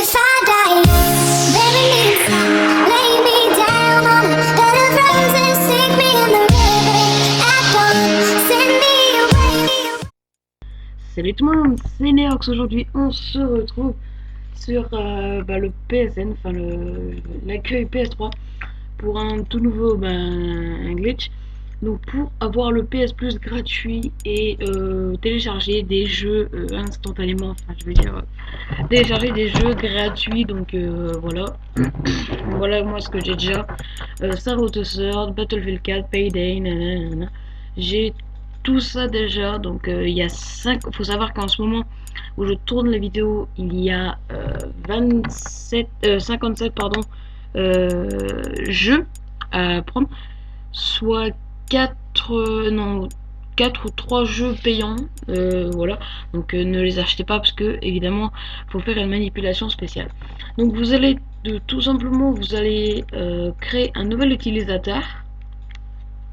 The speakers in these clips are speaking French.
if I die? Bury me in sand, lay me down on a bed of roses, stick me in the river at dawn, send me away. Salut tout le monde, c'est Neox. Aujourd'hui on se retrouve sur le PSN, enfin l'accueil PS3 pour un tout nouveau un glitch. Donc pour avoir le PS Plus gratuit et télécharger des jeux instantanément, enfin je veux dire télécharger des jeux gratuits, donc voilà. Voilà moi ce que j'ai déjà. Star Wars Sword, Battlefield 4, Payday, nanana. J'ai tout ça déjà, donc il y a 5. Faut savoir qu'en ce moment où je tourne la vidéo, il y a 57 pardon, jeux à prendre, soit 4 non 4 ou 3 jeux payants, voilà, donc ne les achetez pas parce que évidemment faut faire une manipulation spéciale. Donc vous allez tout simplement vous allez créer un nouvel utilisateur,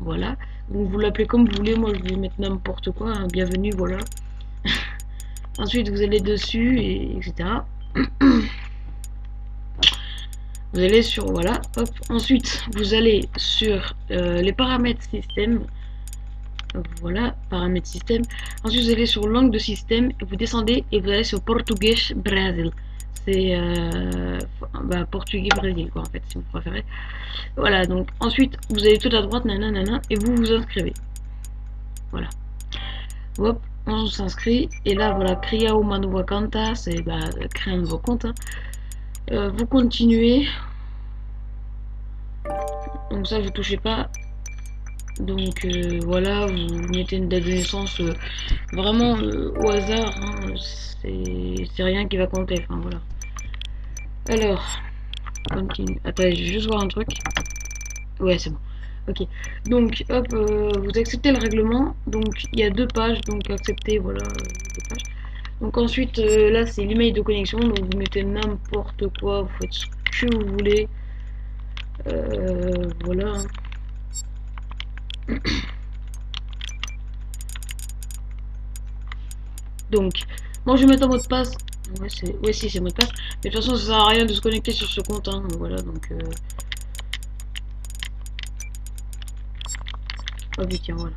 voilà. Donc vous l'appelez comme vous voulez, moi je vais mettre n'importe quoi, hein, bienvenue, voilà. Ensuite vous allez dessus, et etc. Vous allez sur, voilà, hop. Ensuite vous allez sur les paramètres système, voilà, paramètres système. Ensuite vous allez sur langue de système, et vous descendez et vous allez sur Portugais Brésil. C'est portugais Brésil quoi en fait, si vous préférez. Voilà, donc ensuite vous allez tout à droite, nanana, et vous vous inscrivez. Voilà. Hop, on s'inscrit, et là voilà, Cria uma nova conta, c'est créer un nouveau compte, hein. Vous continuez, donc ça vous touchez pas, donc voilà, vous mettez une date de naissance vraiment au hasard, hein, c'est rien qui va compter, enfin voilà. Alors, continue, attendez, je vais juste voir un truc, ouais c'est bon. Ok, donc hop, vous acceptez le règlement, donc il y a 2 pages, donc acceptez, voilà, 2 pages. Donc ensuite, là c'est l'email de connexion, donc vous mettez n'importe quoi, vous faites ce que vous voulez, voilà. Donc, moi je vais mettre un mot de passe, ouais si c'est mot de passe, mais de toute façon ça sert à rien de se connecter sur ce compte, hein, donc voilà, donc oh putain, voilà.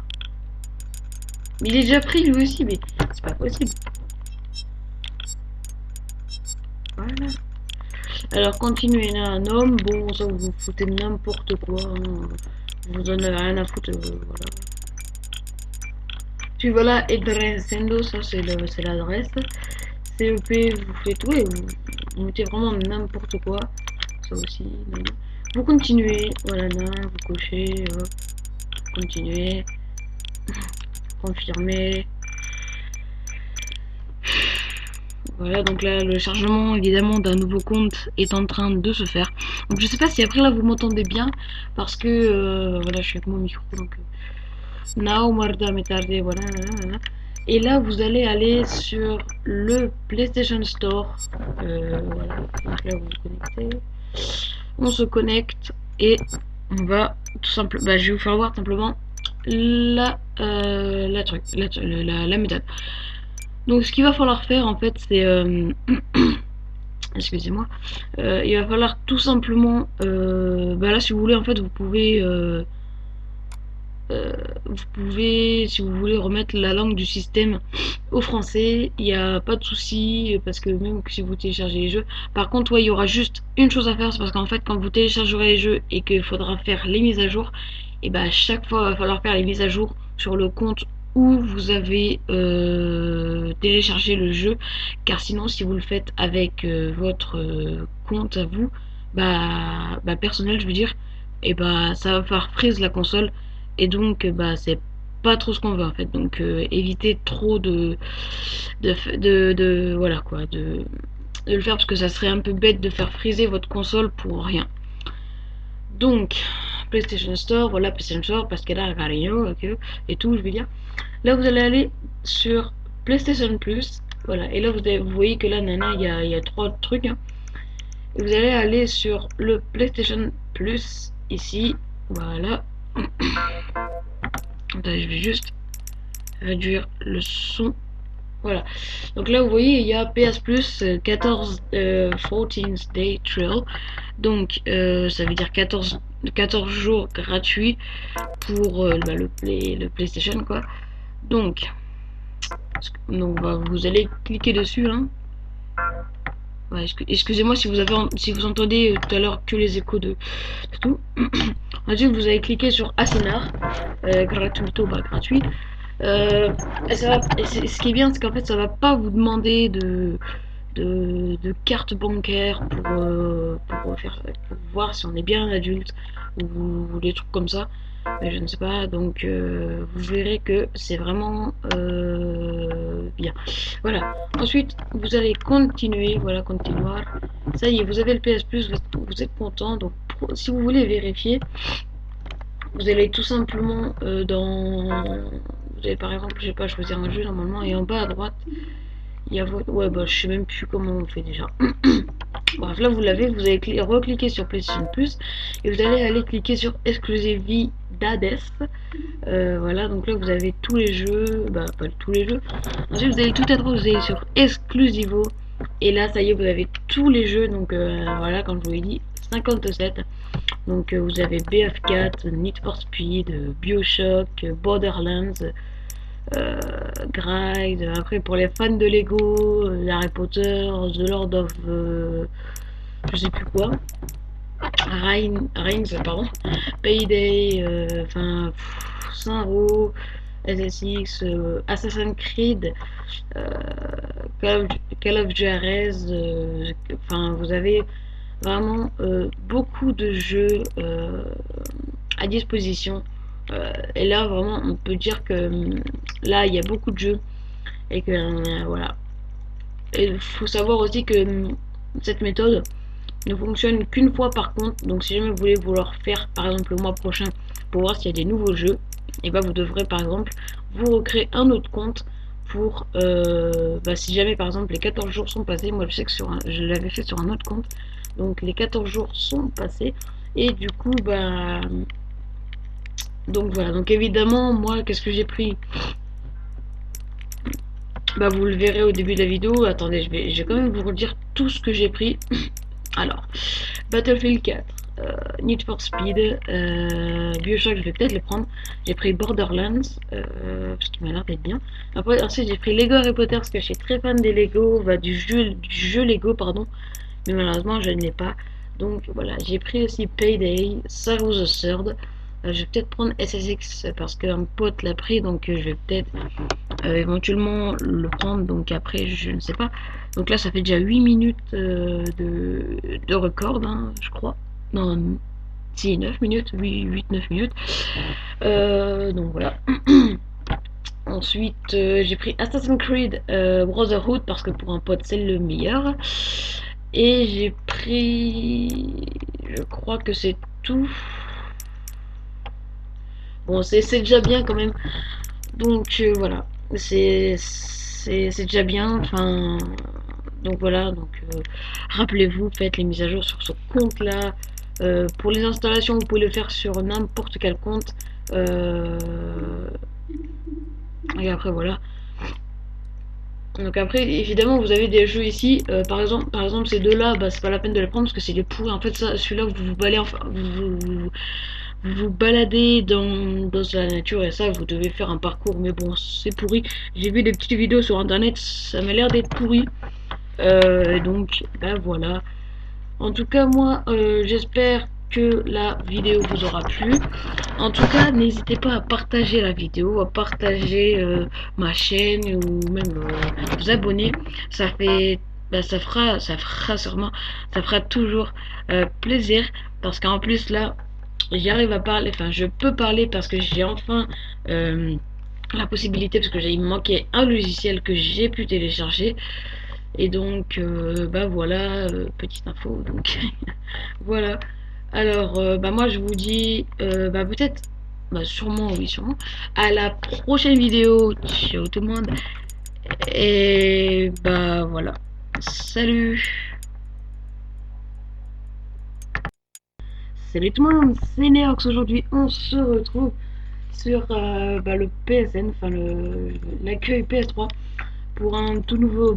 Mais il est déjà pris lui aussi, mais c'est pas possible. Voilà. Alors continuez là, un homme, bon ça vous foutez n'importe quoi, hein. Vous en avez rien à foutre, voilà. Puis voilà, Edresendo, ça c'est l'adresse. CEP, vous faites tout et vous mettez vraiment n'importe quoi, ça aussi. Vous continuez, voilà, là, vous cochez, hop, continuez, confirmez. Voilà, donc là le chargement évidemment d'un nouveau compte est en train de se faire. Donc je sais pas si après là vous m'entendez bien, parce que voilà, je suis avec mon micro, donc now marda metarde, voilà, voilà. Et là vous allez aller sur le PlayStation Store, voilà. Donc là vous vous connectez, on se connecte et on va tout simplement, je vais vous faire voir simplement la méthode. Donc ce qu'il va falloir faire en fait c'est excusez-moi, il va falloir tout simplement là si vous voulez en fait vous pouvez si vous voulez remettre la langue du système au français, il n'y a pas de souci, parce que même si vous téléchargez les jeux, par contre ouais, il y aura juste une chose à faire, c'est parce qu'en fait quand vous téléchargerez les jeux et qu'il faudra faire les mises à jour, et à chaque fois il va falloir faire les mises à jour sur le compte où vous avez téléchargé le jeu, car sinon si vous le faites avec votre compte à vous, personnel je veux dire, et ça va faire freeze la console, et donc c'est pas trop ce qu'on veut en fait, donc évitez trop voilà quoi, de le faire, parce que ça serait un peu bête de faire friser votre console pour rien. Donc PlayStation Store, voilà, PlayStation Store, parce qu'elle a Carillo, okay, et tout, je veux dire. Là vous allez aller sur PlayStation Plus, voilà, et là vous voyez que là nana il y a 3 trucs, hein. Et vous allez aller sur le PlayStation Plus ici, voilà. Attends, je vais juste réduire le son, Voilà. Donc là, vous voyez, il y a PS Plus 14 14 Day Trial. Donc, ça veut dire 14 jours gratuits pour le PlayStation, quoi. Donc, bah, vous allez cliquer dessus, hein. Ouais, excusez-moi si si vous entendez tout à l'heure que les échos de tout. Ensuite, vous allez cliquer sur Assenar, gratuito, bah, gratuit. Ce qui est bien, c'est qu'en fait, ça va pas vous demander de carte bancaire pour voir si on est bien un adulte ou des trucs comme ça. Mais je ne sais pas, donc vous verrez que c'est vraiment bien. Voilà. Ensuite, vous allez continuer, voilà, continuer. Ça y est, vous avez le PS Plus, vous êtes content. Donc, si vous voulez vérifier, vous allez tout simplement vous allez par exemple, je sais pas, choisir un jeu normalement, et en bas à droite, il y a votre. Ouais, bah je sais même plus comment on fait déjà. Bref, là vous l'avez, vous allez recliquer sur PlayStation Plus et vous allez aller cliquer sur Exclusividades. Voilà, donc là vous avez tous les jeux, bah pas tous les jeux. Ensuite vous allez tout à droite, vous allez sur Exclusivo et là ça y est, vous avez tous les jeux. Donc voilà, comme je vous l'ai dit, 57. Donc vous avez BF4, Need for Speed, Bioshock, Borderlands, Gride. Après pour les fans de Lego, Harry Potter, The Lord of je sais plus quoi, Reigns, pardon, Payday, enfin Saint-Row, SSX, Assassin's Creed, euh, Call of Juarez, enfin vous avez vraiment beaucoup de jeux à disposition. Et là, vraiment, on peut dire que là, il y a beaucoup de jeux et que voilà. Et il faut savoir aussi que cette méthode ne fonctionne qu'une fois par contre. Donc, si jamais vous voulez vouloir faire, par exemple, le mois prochain pour voir s'il y a des nouveaux jeux, et bah, vous devrez, par exemple, vous recréer un autre compte pour bah, si jamais, par exemple, les 14 jours sont passés. Moi, je sais que je l'avais fait sur un autre compte. Donc, les 14 jours sont passés. Et du coup, bah. Donc voilà, donc évidemment, moi, qu'est-ce que j'ai pris? Bah vous le verrez au début de la vidéo. Attendez, je vais quand même vous redire tout ce que j'ai pris. Alors, Battlefield 4, Need for Speed, Bioshock, je vais peut-être les prendre. J'ai pris Borderlands, parce qu'il m'a l'air d'être bien. Après, ensuite, j'ai pris Lego Harry Potter, parce que je suis très fan des Lego, bah, du jeu Lego, pardon. Mais malheureusement, je ne l'ai pas. Donc voilà, j'ai pris aussi Payday, Star Wars the Third. Je vais peut-être prendre SSX parce qu'un pote l'a pris, donc je vais peut-être éventuellement le prendre. Donc après, je ne sais pas. Donc là, ça fait déjà 8 minutes de record, hein, je crois. Non, si, 9 minutes, 8-9 minutes. Donc voilà. Ensuite, j'ai pris Assassin's Creed Brotherhood parce que pour un pote, c'est le meilleur. Et j'ai pris. Je crois que c'est tout. Bon, c'est déjà bien quand même. Donc voilà. C'est déjà bien. Enfin. Donc voilà. Donc rappelez-vous, faites les mises à jour sur ce compte-là. Pour les installations, vous pouvez le faire sur n'importe quel compte. Et après voilà. Donc après, évidemment, vous avez des jeux ici. Par exemple, ces deux-là, bah, c'est pas la peine de les prendre parce que c'est des pourris. En fait, ça, celui-là, vous vous baladez, enfin, vous baladez dans la nature et ça, vous devez faire un parcours. Mais bon, c'est pourri. J'ai vu des petites vidéos sur internet, ça m'a l'air d'être pourri. Donc, bah voilà. En tout cas, moi, j'espère que la vidéo vous aura plu. En tout cas, n'hésitez pas à partager la vidéo, à partager ma chaîne ou même vous abonner. Ça fait, bah, ça fera toujours plaisir parce qu'en plus là, j'arrive à parler, enfin, je peux parler parce que j'ai enfin la possibilité parce que il me manquait un logiciel que j'ai pu télécharger. Et donc, bah voilà, petite info. Donc, voilà. Alors, bah moi je vous dis, bah peut-être, bah sûrement, oui, sûrement, à la prochaine vidéo. Ciao tout le monde. Et bah voilà. Salut. Salut tout le monde, c'est Neox. Aujourd'hui, on se retrouve sur bah, le PSN, enfin l'accueil PS3 pour un tout nouveau